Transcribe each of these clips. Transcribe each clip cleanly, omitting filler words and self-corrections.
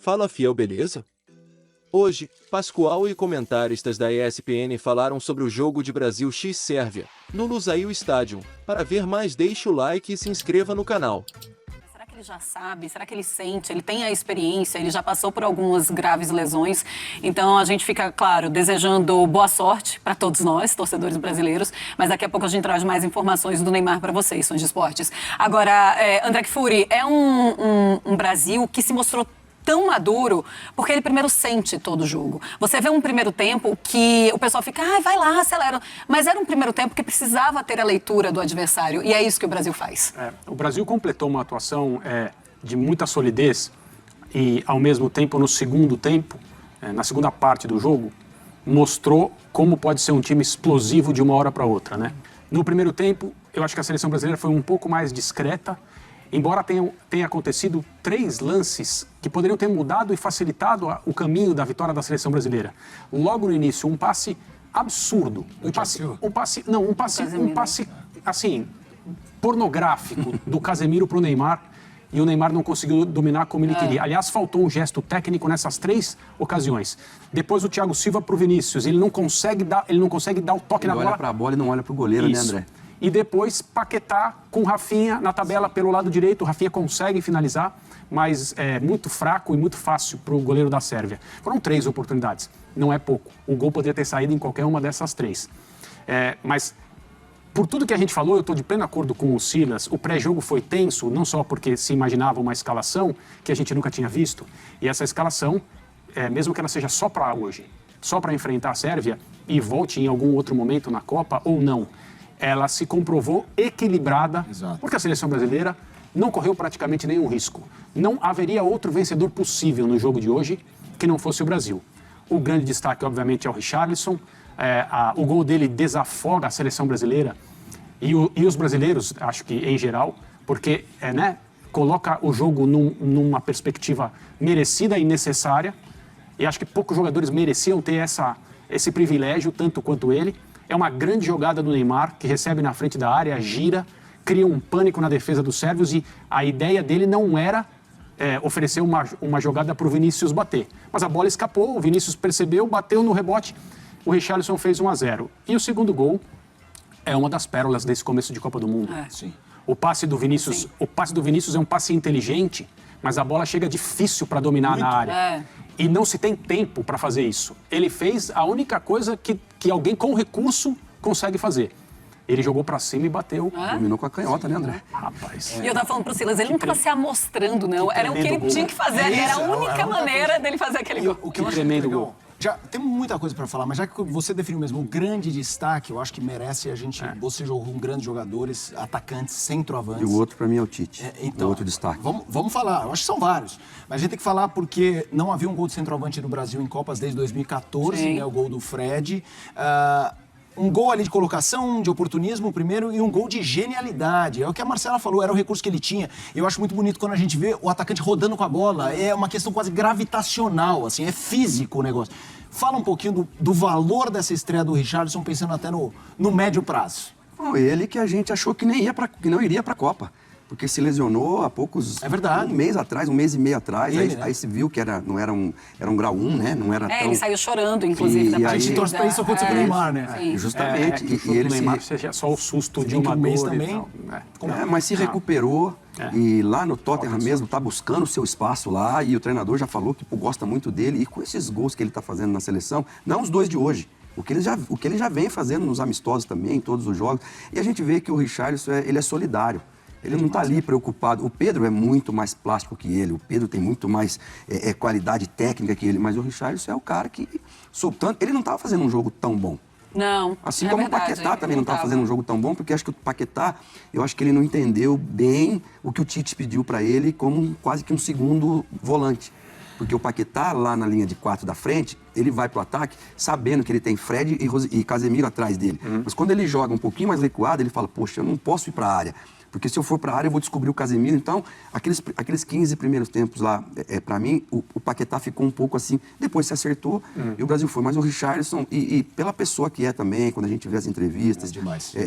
Fala fiel, beleza? Hoje, Pascoal e comentaristas da ESPN falaram sobre o jogo de Brasil x Sérvia, no Lusail Stadium. Para ver mais, deixe o like e se inscreva no canal. Será que ele já sabe? Será que ele sente? Ele tem a experiência? Ele já passou por algumas graves lesões? Então a gente fica, claro, desejando boa sorte para todos nós, torcedores brasileiros, mas daqui a pouco a gente traz mais informações do Neymar para vocês, fãs de esportes. Agora, André Kfouri, é um Brasil que se mostrou tão maduro, porque ele primeiro sente todo o jogo. Você vê um primeiro tempo que o pessoal fica, vai lá, acelera. Mas era um primeiro tempo que precisava ter a leitura do adversário, e é isso que o Brasil faz. O Brasil completou uma atuação de muita solidez e, ao mesmo tempo, no segundo tempo, na segunda parte do jogo, mostrou como pode ser um time explosivo de uma hora para outra, né? No primeiro tempo, eu acho que a seleção brasileira foi um pouco mais discreta, embora tenha acontecido 3 lances que poderiam ter mudado e facilitado o caminho da vitória da seleção brasileira. Logo no início, um passe absurdo. Um passe assim, pornográfico do Casemiro para o Neymar, e o Neymar não conseguiu dominar como ele queria. Aliás, faltou um gesto técnico nessas 3 ocasiões. Depois o Thiago Silva para o Vinícius, ele não consegue dar o toque na bola. Ele olha para a bola e não olha para o goleiro, Isso. né, André? E depois Paquetá com Rafinha na tabela pelo lado direito. O Rafinha consegue finalizar, mas é muito fraco e muito fácil para o goleiro da Sérvia. Foram 3 oportunidades, não é pouco. O gol poderia ter saído em qualquer uma dessas 3. Mas, por tudo que a gente falou, eu estou de pleno acordo com o Silas. O pré-jogo foi tenso, não só porque se imaginava uma escalação que a gente nunca tinha visto. E essa escalação, mesmo que ela seja só para hoje, só para enfrentar a Sérvia e volte em algum outro momento na Copa ou não, ela se comprovou equilibrada, porque a seleção brasileira não correu praticamente nenhum risco. Não haveria outro vencedor possível no jogo de hoje que não fosse o Brasil. O grande destaque, obviamente, é o Richarlison. O gol dele desafoga a seleção brasileira e os brasileiros, acho que em geral, porque coloca o jogo numa perspectiva merecida e necessária. E acho que poucos jogadores mereciam ter esse privilégio, tanto quanto ele. É uma grande jogada do Neymar, que recebe na frente da área, gira, cria um pânico na defesa dos sérvios, e a ideia dele não era oferecer uma jogada para o Vinícius bater. Mas a bola escapou, o Vinícius percebeu, bateu no rebote, o Richarlison fez 1-0. E o segundo gol é uma das pérolas desse começo de Copa do Mundo. Sim. O passe do Vinícius é um passe inteligente, mas a bola chega difícil para dominar na área. E não se tem tempo para fazer isso. Ele fez a única coisa que alguém com recurso consegue fazer. Ele jogou para cima e bateu. Dominou com a canhota, né, André? Rapaz. E eu tava falando pro Silas, ele não estava se amostrando, não. Era o que ele tinha que fazer. Era a única maneira dele fazer aquele gol. O que eu acho tremendo legal, gol. Já tem muita coisa para falar, mas já que você definiu mesmo um grande destaque, eu acho que merece a gente... Você jogou com grandes jogadores, atacantes, centroavantes. E o outro, para mim, é o Tite. Então, o outro destaque. Vamos falar, eu acho que são vários. Mas a gente tem que falar porque não havia um gol de centroavante no Brasil em Copas desde 2014, né, o gol do Fred. Um gol ali de colocação, de oportunismo primeiro, e um gol de genialidade. É o que a Marcela falou, era o recurso que ele tinha. Eu acho muito bonito quando a gente vê o atacante rodando com a bola. É uma questão quase gravitacional, assim, é físico o negócio. Fala um pouquinho do valor dessa estreia do Richarlison, pensando até no médio prazo. Foi ele que a gente achou que não iria para a Copa. Porque se lesionou há poucos... É verdade. Um mês atrás, um mês e meio atrás. Ele, aí se viu que era um grau 1, né? Não era tão... Ele saiu chorando, inclusive, da A partida. gente torce pra isso acontecer com o Neymar, né? Sim. Justamente. Que o Neymar seja só o susto de uma um mês dor também. Mas se recuperou e lá no Tottenham mesmo está buscando o seu espaço lá, e o treinador já falou que gosta muito dele, e com esses gols que ele está fazendo na seleção, não os 2 de hoje, o que ele já vem fazendo nos amistosos também, em todos os jogos, e a gente vê que o Richarlison ele é solidário. Ele não está ali preocupado. O Pedro é muito mais plástico que ele. O Pedro tem muito mais qualidade técnica que ele. Mas o Richarlison é o cara que, soltando... Ele não estava fazendo um jogo tão bom. Não, Assim como o Paquetá também não estava fazendo um jogo tão bom, porque acho que o Paquetá, eu acho que ele não entendeu bem o que o Tite pediu para ele como quase que um segundo volante. Porque o Paquetá, lá na linha de 4 da frente, ele vai pro ataque sabendo que ele tem Fred e Casemiro atrás dele. Mas quando ele joga um pouquinho mais recuado, ele fala, poxa, eu não posso ir para a área. Porque se eu for para a área, eu vou descobrir o Casemiro. Então, aqueles 15 primeiros tempos lá, para mim, o Paquetá ficou um pouco assim. Depois se acertou e o Brasil foi. Mas o Richarlison, e pela pessoa que é também, quando a gente vê as entrevistas,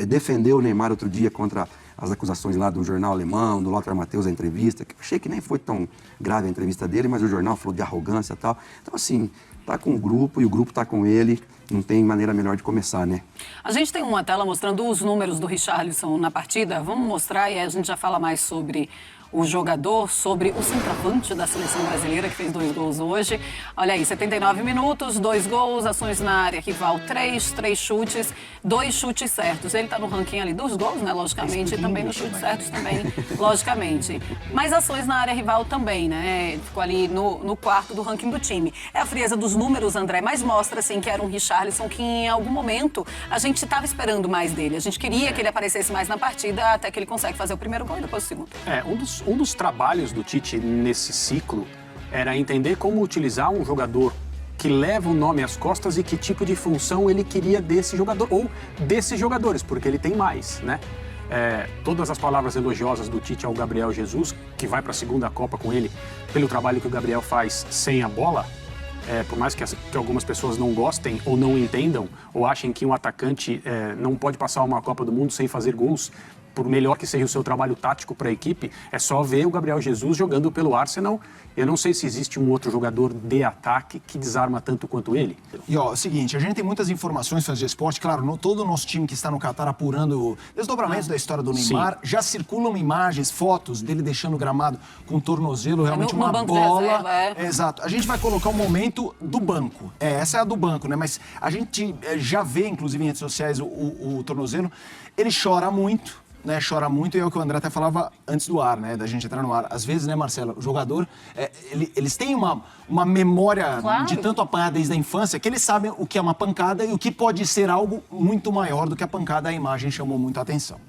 defendeu o Neymar outro dia contra as acusações lá do jornal alemão, do Lothar Matthäus, a entrevista, que eu achei que nem foi tão grave a entrevista dele, mas o jornal falou de arrogância e tal. Então, assim, tá com o grupo e o grupo tá com ele, não tem maneira melhor de começar, né? A gente tem uma tela mostrando os números do Richarlison na partida. Vamos mostrar e aí a gente já fala mais sobre o jogador, sobre o centroavante da seleção brasileira, que fez 2 gols hoje. Olha aí, 79 minutos, 2 gols, ações na área rival 3 chutes, 2 chutes certos. Ele está no ranking ali dos gols, né, logicamente, e também nos chutes certos também, logicamente. Mas ações na área rival também, né, ficou ali no quarto do ranking do time. É a frieza dos números, André, mas mostra, assim, que era um Richarlison que em algum momento a gente estava esperando mais dele. A gente queria que ele aparecesse mais na partida, até que ele consegue fazer o primeiro gol e depois o segundo. Um dos trabalhos do Tite nesse ciclo era entender como utilizar um jogador que leva o nome às costas e que tipo de função ele queria desse jogador, ou desses jogadores, porque ele tem mais, né? Todas as palavras elogiosas do Tite ao Gabriel Jesus, que vai para a segunda Copa com ele, pelo trabalho que o Gabriel faz sem a bola, por mais que algumas pessoas não gostem ou não entendam, ou achem que um atacante não pode passar uma Copa do Mundo sem fazer gols, por melhor que seja o seu trabalho tático para a equipe, é só ver o Gabriel Jesus jogando pelo Arsenal. Eu não sei se existe um outro jogador de ataque que desarma tanto quanto ele. E ó, é o seguinte, a gente tem muitas informações sobre o esporte, claro, todo o nosso time que está no Catar apurando desdobramentos da história do Neymar, já circulam imagens, fotos dele deixando o gramado com o tornozelo, realmente no uma banco bola. de reserva, Exato. A gente vai colocar um momento do banco. Essa é a do banco, né? Mas a gente já vê, inclusive em redes sociais, o tornozelo. Ele chora muito. Né, chora muito, e é o que o André até falava antes do ar, né, da gente entrar no ar. Às vezes, né, Marcelo, o jogador, eles têm uma memória de tanto apanhar desde a infância, que eles sabem o que é uma pancada e o que pode ser algo muito maior do que a pancada. A imagem chamou muito a atenção.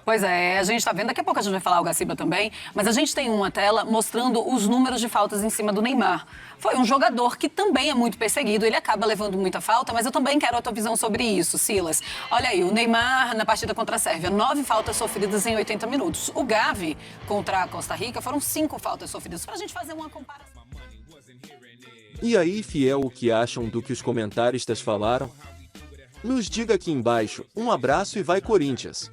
Pois é, a gente está vendo, daqui a pouco a gente vai falar o Gaciba também, mas a gente tem uma tela mostrando os números de faltas em cima do Neymar. Foi um jogador que também é muito perseguido, ele acaba levando muita falta, mas eu também quero a tua visão sobre isso, Silas. Olha aí, o Neymar na partida contra a Sérvia, 9 faltas sofridas em 80 minutos. O Gavi contra a Costa Rica foram 5 faltas sofridas, para a gente fazer uma comparação. E aí, fiel, o que acham do que os comentaristas falaram? Nos diga aqui embaixo. Um abraço e vai Corinthians!